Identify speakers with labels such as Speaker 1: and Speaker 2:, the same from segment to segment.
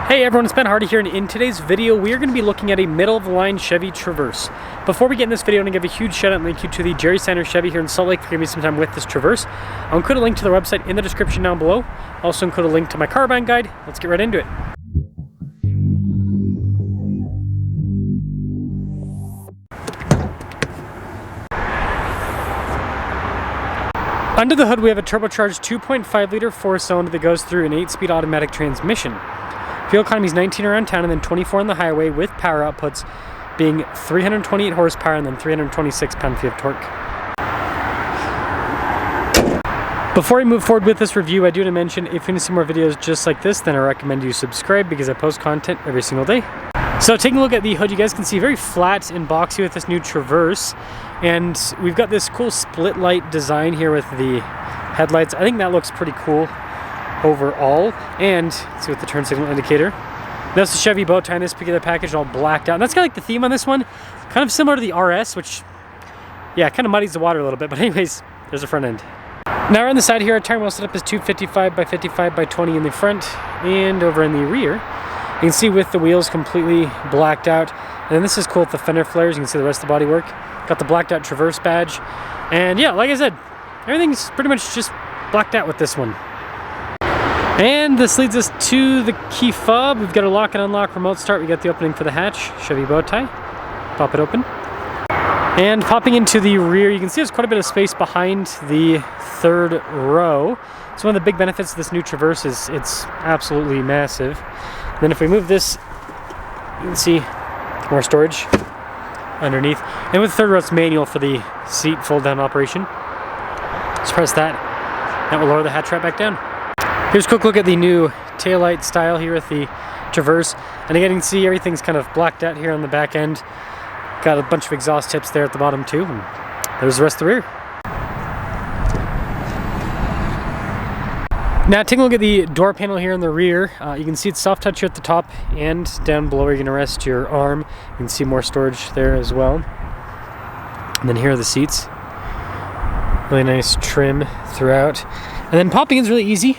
Speaker 1: Hey everyone, it's Ben Hardy here, and in today's video we are going to be looking at a middle-of-the-line Chevy Traverse. Before we get in this video, I'm going to give a huge shout out and thank you to the Jerry Sanders Chevy here in Salt Lake for giving me some time with this Traverse. I'll include a link to their website in the description down below. I'll also include a link to my car buying guide. Let's get right into it. Under the hood we have a turbocharged 2.5 liter 4-cylinder that goes through an 8-speed automatic transmission. Fuel economy is 19 around town and then 24 on the highway, with power outputs being 328 horsepower and then 326 pound-feet of torque. Before we move forward with this review, I do want to mention if you want to see more videos just like this, then I recommend you subscribe because I post content every single day. So taking a look at the hood, you guys can see very flat and boxy with this new Traverse, and we've got this cool split light design here with the headlights. I think that looks pretty cool overall. And let's see with the turn signal indicator. That's the Chevy bow tie in this particular package, all blacked out. And that's kind of like the theme on this one, kind of similar to the RS, which yeah, kind of muddies the water a little bit. But anyways, there's the front end. Now around the side here, our tire wheel setup is 255 by 55 by 20 in the front, and over in the rear you can see with the wheels completely blacked out. And then this is cool with the fender flares. You can see the rest of the bodywork. Got the blacked out Traverse badge. And yeah, like I said, everything's pretty much just blacked out with this one. And this leads us to the key fob. We've got a lock and unlock remote start. We got the opening for the hatch, Chevy bow tie. Pop it open. And popping into the rear, you can see there's quite a bit of space behind the third row. So one of the big benefits of this new Traverse is it's absolutely massive. And then if we move this, you can see more storage underneath. And with the third row, it's manual for the seat fold down operation. Just press that. That will lower the hatch right back down. Here's a quick look at the new taillight style here with the Traverse. And again, you can see everything's kind of blacked out here on the back end. Got a bunch of exhaust tips there at the bottom too. And there's the rest of the rear. Now taking a look at the door panel here in the rear, you can see it's soft touch here at the top and down below where you're going to rest your arm. You can see more storage there as well. And then here are the seats. Really nice trim throughout. And then popping in is really easy.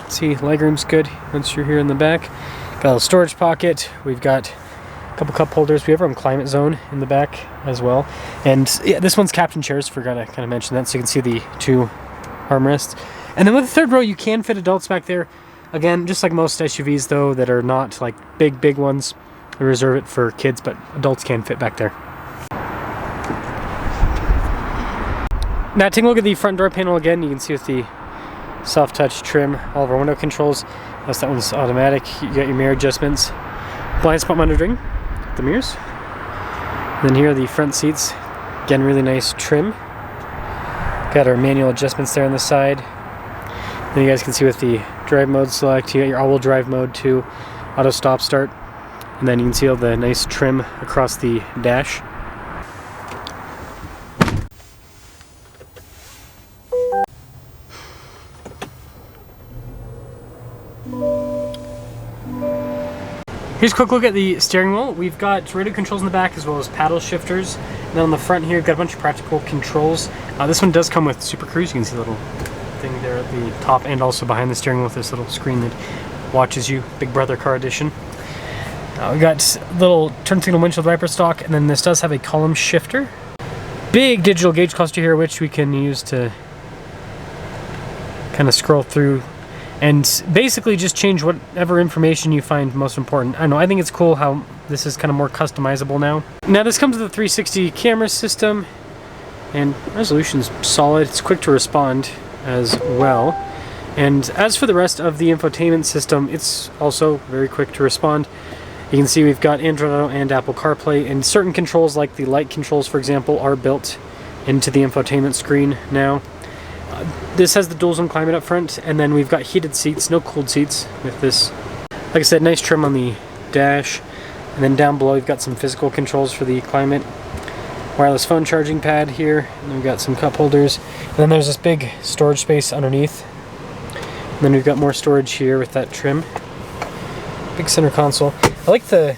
Speaker 1: See, legroom's good once you're here in the back. Got a little storage pocket. We've got a couple cup holders. We have our own climate zone in the back as well. And yeah, this one's captain chairs. Forgot to kind of mention that, so you can see the two armrests. And then with the third row, you can fit adults back there. Again, just like most SUVs though, that are not like big ones, they reserve it for kids, but adults can fit back there. Now taking a look at the front door panel again, you can see with the soft touch trim, all of our window controls. That one's automatic. You got your mirror adjustments, blind spot monitoring, the mirrors. And then here are the front seats. Again, really nice trim. Got our manual adjustments there on the side. Then you guys can see with the drive mode select, you got your all-wheel drive mode too, auto stop start, and then you can see all the nice trim across the dash. Here's a quick look at the steering wheel. We've got radio controls in the back as well as paddle shifters. And then on the front here, we've got a bunch of practical controls. This one does come with Super Cruise. You can see the little thing there at the top and also behind the steering wheel with this little screen that watches you. Big Brother car edition. We got little turn signal windshield wiper stock, and then this does have a column shifter. Big digital gauge cluster here, which we can use to kind of scroll through and basically just change whatever information you find most important. I don't know, I think it's cool how this is kind of more customizable now. Now this comes with a 360 camera system, and resolution's solid. It's quick to respond as well. And as for the rest of the infotainment system, it's also very quick to respond. You can see we've got Android Auto and Apple CarPlay, and certain controls like the light controls, for example, are built into the infotainment screen now. This has the dual zone climate up front, and then we've got heated seats, no cooled seats with this. Like I said, nice trim on the dash. And then down below, we've got some physical controls for the climate. Wireless phone charging pad here, and we've got some cup holders. And then there's this big storage space underneath. And then we've got more storage here with that trim. Big center console. I like the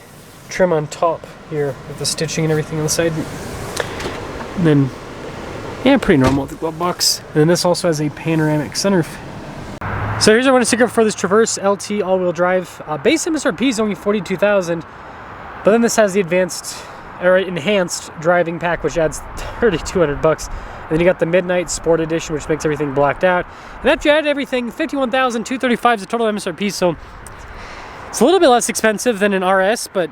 Speaker 1: trim on top here with the stitching and everything on the side. And then yeah, pretty normal with the glove box. And then this also has a panoramic sunroof. So here's our winter sticker for this Traverse LT all-wheel drive. Base MSRP is only $42,000, but then this has the advanced or enhanced driving pack, which adds $3,200. And then you got the Midnight Sport Edition, which makes everything blacked out. And after you add everything, $51,235 is the total MSRP. So it's a little bit less expensive than an RS, but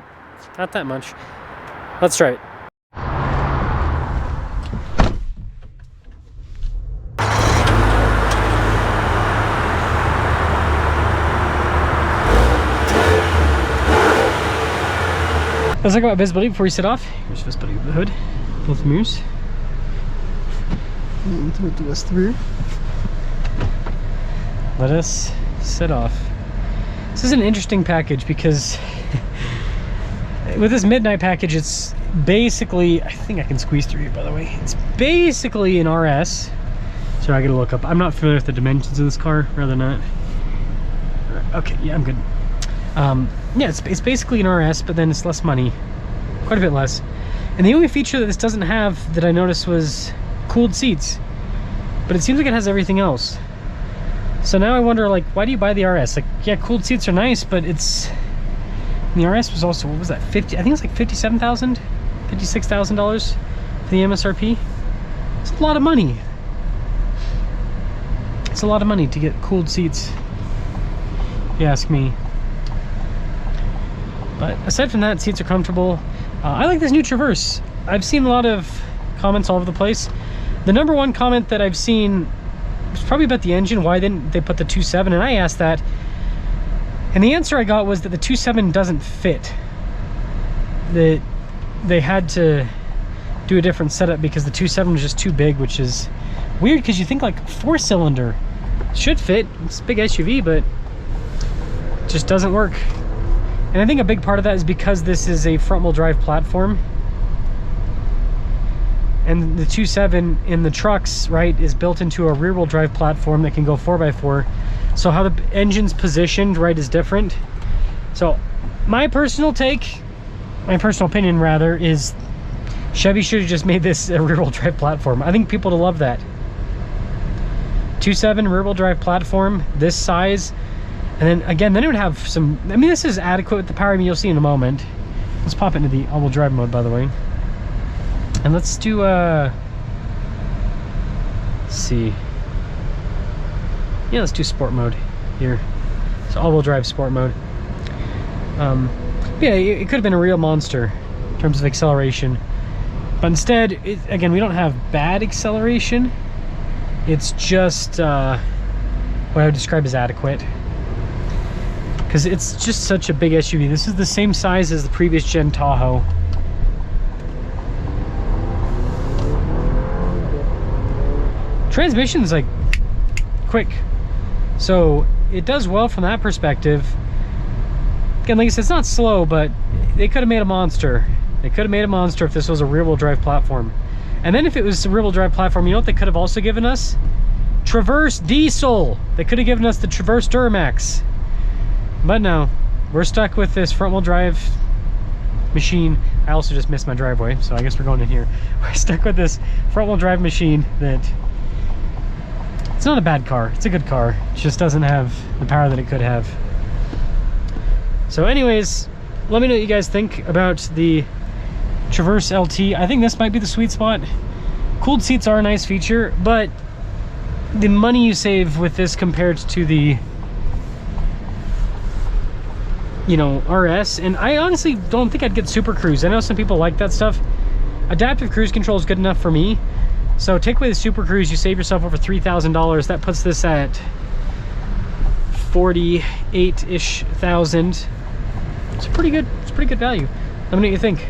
Speaker 1: not that much. Let's try it. Let's talk about visibility before we set off. Here's visibility of the hood, both mirrors. Let us set off. This is an interesting package because with this Midnight package, it's basically, I think I can squeeze through here by the way. It's basically an RS. So I gotta look up. I'm not familiar with the dimensions of this car, rather not. Okay, yeah, I'm good. Yeah, it's basically an RS, but then it's less money, quite a bit less. And the only feature that this doesn't have that I noticed was cooled seats, but it seems like it has everything else. So now I wonder, like, why do you buy the RS? Like, yeah, cooled seats are nice, but it's, the RS was also, what was that, 50, I think it was like $57,000, $56,000 for the MSRP. It's a lot of money. It's a lot of money to get cooled seats, if you ask me. But aside from that, seats are comfortable. I like this new Traverse. I've seen a lot of comments all over the place. The number one comment that I've seen was probably about the engine. Why didn't they put the 2.7? And I asked that, and the answer I got was that the 2.7 doesn't fit. That they had to do a different setup because the 2.7 was just too big, which is weird because you think like 4-cylinder should fit. It's a big SUV, but it just doesn't work. And I think a big part of that is because this is a front-wheel drive platform. And the 2.7 in the trucks, right, is built into a rear-wheel drive platform that can go 4x4. So how the engine's positioned, right, is different. So my personal take, my personal opinion rather, is Chevy should have just made this a rear-wheel drive platform. I think people would love that. 2.7 rear-wheel drive platform, this size. And then again, then it would have some, I mean, this is adequate with the power. I mean, you'll see in a moment. Let's pop it into the all-wheel drive mode, by the way. And let's do, let's see. Yeah, let's do sport mode here. So all-wheel drive sport mode. Yeah, it could have been a real monster in terms of acceleration. But instead, again, we don't have bad acceleration. It's just what I would describe as adequate. Because it's just such a big SUV. This is the same size as the previous gen Tahoe. Transmission's like quick, so it does well from that perspective. Again, like I said, it's not slow, but they could have made a monster. They could have made a monster if this was a rear-wheel drive platform. And then if it was a rear-wheel drive platform, you know what they could have also given us? Traverse Diesel. They could have given us the Traverse Duramax. But no, we're stuck with this front-wheel drive machine. I also just missed my driveway, so I guess we're going in here. We're stuck with this front-wheel drive machine that, it's not a bad car. It's a good car. It just doesn't have the power that it could have. So anyways, let me know what you guys think about the Traverse LT. I think this might be the sweet spot. Cooled seats are a nice feature, but the money you save with this compared to the, you know, RS, and I honestly don't think I'd get Super Cruise. I know some people like that stuff. Adaptive cruise control is good enough for me. So take away the Super Cruise, you save yourself over $3,000. That puts this at 48-ish thousand. It's pretty good value. Let me know what you think.